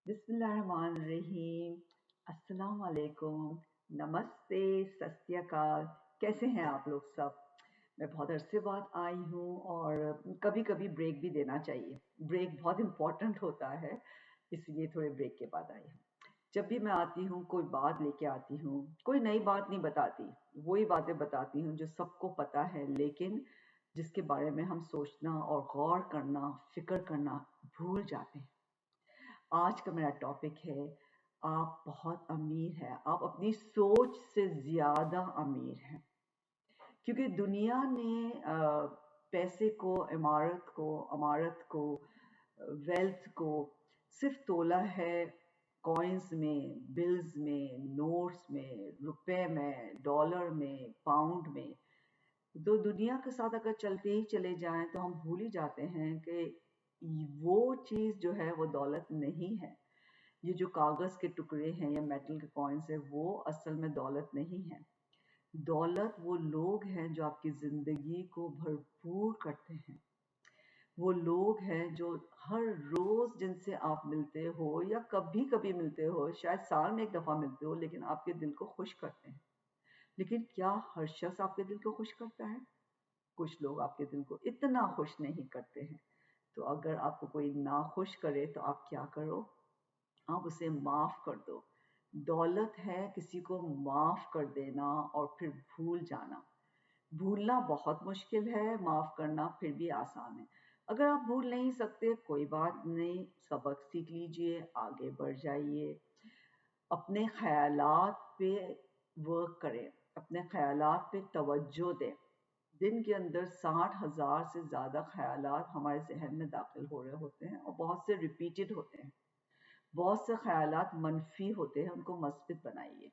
बिस्मिल्लाहिर्रहमानिर्रहीम। अस्सलाम वालेकुम, नमस्ते, सत श्री अकाल। कैसे हैं आप लोग सब? मैं बहुत अरसे बाद आई हूँ और कभी कभी ब्रेक भी देना चाहिए। ब्रेक बहुत इम्पोर्टेंट होता है, इसलिए थोड़े ब्रेक के बाद आई हूँ। जब भी मैं आती हूँ कोई बात लेके आती हूँ, कोई नई बात नहीं बताती, वही बातें बताती हूँ जो सबको पता है, लेकिन जिसके बारे में हम सोचना और गौर करना, फिक्र करना भूल जाते हैं। आज का मेरा टॉपिक है, आप बहुत अमीर हैं, आप अपनी सोच से ज्यादा अमीर हैं। क्योंकि दुनिया ने पैसे को, अमारत को, वेल्थ को सिर्फ तोला है कॉइन्स में, बिल्स में, नोट्स में, रुपए में, डॉलर में, पाउंड में। तो दुनिया के साथ अगर चलते ही चले जाएं तो हम भूल ही जाते हैं कि वो चीज़ जो है वो दौलत नहीं है। ये जो कागज़ के टुकड़े हैं या मेटल के कॉइन्स है, वो असल में दौलत नहीं है। दौलत वो लोग हैं जो आपकी ज़िंदगी को भरपूर करते हैं। वो लोग हैं जो हर रोज़ जिनसे आप मिलते हो या कभी कभी मिलते हो, शायद साल में एक दफ़ा मिलते हो, लेकिन आपके दिल को खुश करते हैं। लेकिन क्या हर शख्स आपके दिल को खुश करता है? कुछ लोग आपके दिल को इतना खुश नहीं करते हैं। तो अगर आपको कोई ना खुश करे तो आप क्या करो? आप उसे माफ कर दो। दौलत है किसी को माफ कर देना और फिर भूल जाना। भूलना बहुत मुश्किल है, माफ करना फिर भी आसान है। अगर आप भूल नहीं सकते, कोई बात नहीं, सबक सीख लीजिए, आगे बढ़ जाइए। अपने ख्यालात पे वर्क करें, अपने ख्यालात पे तवज्जो दें। दिन के अंदर 60,000 से ज़्यादा ख्यालात हमारे जहन में दाखिल हो रहे होते हैं और बहुत से रिपीटेड होते हैं। बहुत से ख्यालात मनफी होते हैं, उनको मस्बित बनाइए।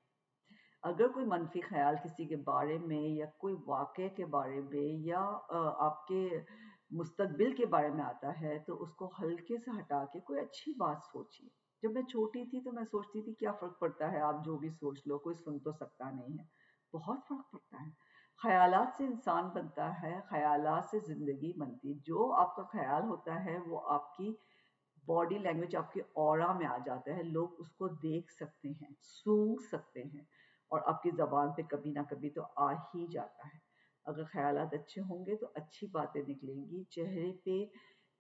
अगर कोई मनफी ख्याल किसी के बारे में या कोई वाक़े के बारे में या आपके मुस्तकबिल के बारे में आता है, तो उसको हल्के से हटा के कोई अच्छी बात सोचिए। जब मैं छोटी थी तो मैं सोचती थी क्या फ़र्क पड़ता है, आप जो भी सोच लो, कोई सुन तो सकता नहीं है। बहुत फ़र्क पड़ता है। ख़यालात से इंसान बनता है, ख़यालात से ज़िंदगी बनती है। जो आपका ख़याल होता है वो आपकी बॉडी लैंग्वेज, आपके ऑरा में आ जाता है। लोग उसको देख सकते हैं, सूंघ सकते हैं, और आपकी ज़बान पे कभी ना कभी तो आ ही जाता है। अगर ख़यालात अच्छे होंगे तो अच्छी बातें निकलेंगी, चेहरे पे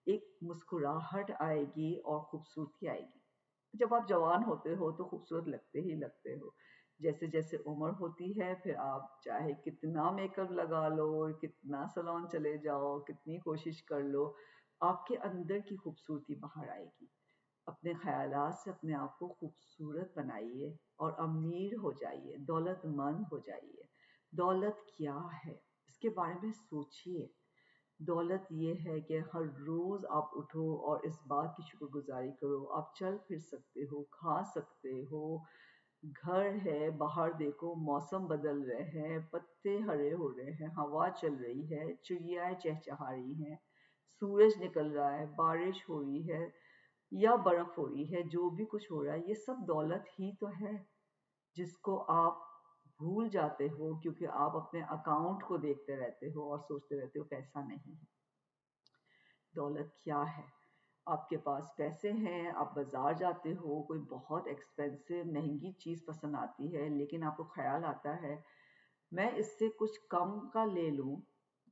एक मुस्कुराहट आएगी और खूबसूरती आएगी। जब आप जवान होते हो तो खूबसूरत लगते ही लगते हो। जैसे जैसे उम्र होती है, फिर आप चाहे कितना मेकअप लगा लो, कितना सैलून चले जाओ, कितनी कोशिश कर लो, आपके अंदर की खूबसूरती बाहर आएगी। अपने ख्यालात से अपने आप को खूबसूरत बनाइए और अमीर हो जाइए, दौलतमंद हो जाइए। दौलत क्या है, इसके बारे में सोचिए। दौलत ये है कि हर रोज़ आप उठो और इस बात की शुक्रगुजारी करो, आप चल फिर सकते हो, खा सकते हो, घर है, बाहर देखो मौसम बदल रहे हैं, पत्ते हरे हो रहे हैं, हवा चल रही है, चिड़ियाएं चहचहा रही हैं, सूरज निकल रहा है, बारिश हो रही है या बर्फ हो रही है। जो भी कुछ हो रहा है ये सब दौलत ही तो है, जिसको आप भूल जाते हो क्योंकि आप अपने अकाउंट को देखते रहते हो और सोचते रहते हो पैसा नहीं है। दौलत क्या है? आपके पास पैसे हैं, आप बाजार जाते हो, कोई बहुत एक्सपेंसिव महंगी चीज़ पसंद आती है, लेकिन आपको ख्याल आता है मैं इससे कुछ कम का ले लूं,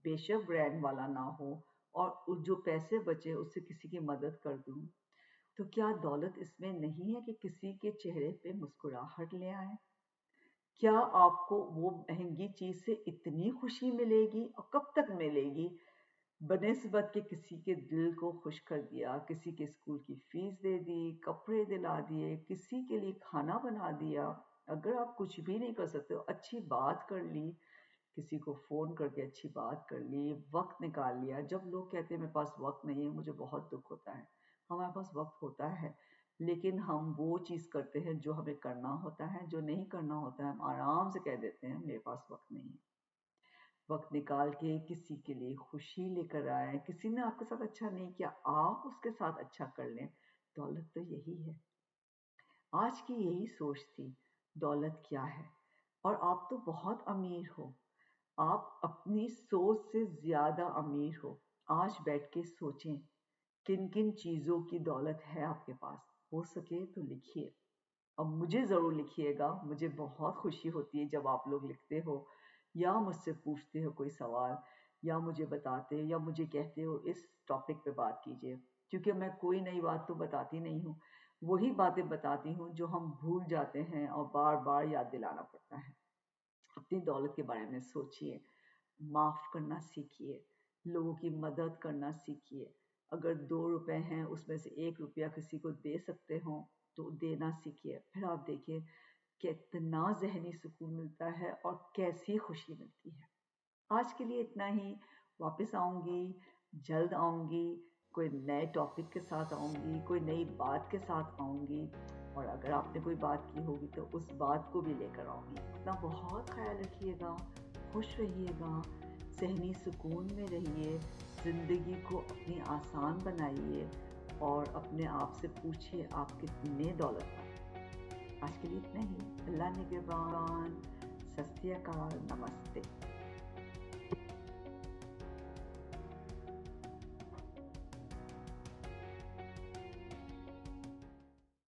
बेशक ब्रांड वाला ना हो, और जो पैसे बचे उससे किसी की मदद कर दूं। तो क्या दौलत इसमें नहीं है कि किसी के चेहरे पे मुस्कुराहट ले आए? क्या आपको वो महंगी चीज़ से इतनी खुशी मिलेगी और कब तक मिलेगी? बनिस्बत के किसी के दिल को खुश कर दिया, किसी के स्कूल की फीस दे दी, कपड़े दिला दिए, किसी के लिए खाना बना दिया। अगर आप कुछ भी नहीं कर सकते हो, अच्छी बात कर ली, किसी को फ़ोन करके अच्छी बात कर ली, वक्त निकाल लिया। जब लोग कहते हैं मेरे पास वक्त नहीं है, मुझे बहुत दुख होता है। हमारे पास वक्त होता है, लेकिन हम वो चीज़ करते हैं जो हमें करना होता है, जो नहीं करना होता है हम आराम से कह देते हैं मेरे पास वक्त नहीं है। वक्त निकाल के किसी के लिए खुशी लेकर आए, किसी ने आपके साथ अच्छा नहीं किया, आप उसके साथ अच्छा कर लें। दौलत तो यही है। आज की यही सोच थी, दौलत क्या है? और आप तो बहुत अमीर हो, आप अपनी सोच से ज्यादा अमीर हो। आज बैठ के सोचें किन किन चीजों की दौलत है आपके पास। हो सके तो लिखिए, और मुझे ज़रूर लिखिएगा। मुझे बहुत खुशी होती है जब आप लोग लिखते हो या मुझसे पूछते हो कोई सवाल, या मुझे बताते हो या मुझे कहते हो इस टॉपिक पे बात कीजिए, क्योंकि मैं कोई नई बात तो बताती नहीं हूँ, वही बातें बताती हूँ जो हम भूल जाते हैं और बार बार याद दिलाना पड़ता है। अपनी दौलत के बारे में सोचिए, माफ़ करना सीखिए, लोगों की मदद करना सीखिए। अगर 2 रुपए हैं उसमें से 1 रुपया किसी को दे सकते हो तो देना सीखिए। फिर आप देखिए कितना ज़हनी सुकून मिलता है और कैसी खुशी मिलती है। आज के लिए इतना ही। वापस आऊँगी, जल्द आऊँगी, कोई नए टॉपिक के साथ आऊँगी, कोई नई बात के साथ आऊँगी, और अगर आपने कोई बात की होगी तो उस बात को भी लेकर आऊँगी। अपना बहुत ख्याल रखिएगा, खुश रहिएगा, ज़हनी सुकून में रहिए, ज़िंदगी को अपनी आसान बनाइए और अपने आप से पूछिए आप कितने दौलतमंद हैं। आज के लिए इतना ही। अल्लाह निगहबान। सत श्री अकाल। नमस्ते।